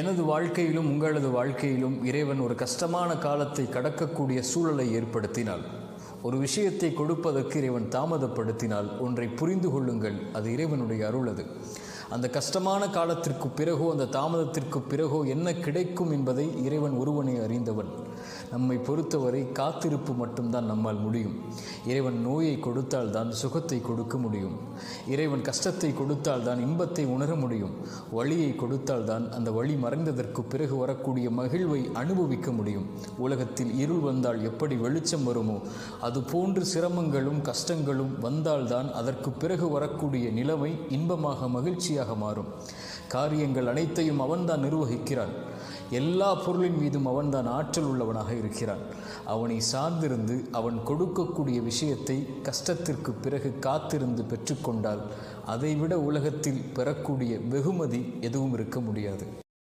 எனது வாழ்க்கையிலும் உங்களது வாழ்க்கையிலும் இறைவன் ஒரு கஷ்டமான காலத்தை கடக்கக்கூடிய சூழலை ஏற்படுத்தினால், ஒரு விஷயத்தை கொடுப்பதற்கு இறைவன் தாமதப்படுத்தினால் ஒன்றை புரிந்து கொள்ளுங்கள், அது இறைவனுடைய அருள். அது அந்த கஷ்டமான காலத்திற்கு பிறகோ அந்த தாமதத்திற்கு பிறகோ என்ன கிடைக்கும் என்பதை இறைவன் ஒருவனே அறிந்தவன். நம்மை பொறுத்தவரை காத்திருப்பு மட்டும்தான் நம்மால் முடியும். இறைவன் நோயை கொடுத்தால் தான் சுகத்தை கொடுக்க முடியும். இறைவன் கஷ்டத்தை கொடுத்தால் தான் இன்பத்தை உணர முடியும். வழியை கொடுத்தால் தான் அந்த வழி மறைந்ததற்கு பிறகு வரக்கூடிய மகிழ்வை அனுபவிக்க முடியும். உலகத்தில் இருள் வந்தால் எப்படி வெளிச்சம் வருமோ அதுபோன்று சிரமங்களும் கஷ்டங்களும் வந்தால்தான் அதற்கு பிறகு வரக்கூடிய நிலைமை இன்பமாக மகிழ்ச்சியாக மாறும். காரியங்கள் அனைத்தையும் அவன்தான் நிர்வகிக்கிறான். எல்லா பொருளின் மீதும் அவன்தான் ஆற்றல் உள்ளவனாக இருக்கிறான். அவனை சார்ந்திருந்து அவன் கொடுக்கக்கூடிய விஷயத்தை கஷ்டத்திற்கு பிறகு காத்திருந்து பெற்றுக்கொண்டால் அதைவிட உலகத்தில் பெறக்கூடிய வெகுமதி எதுவும் இருக்க முடியாது.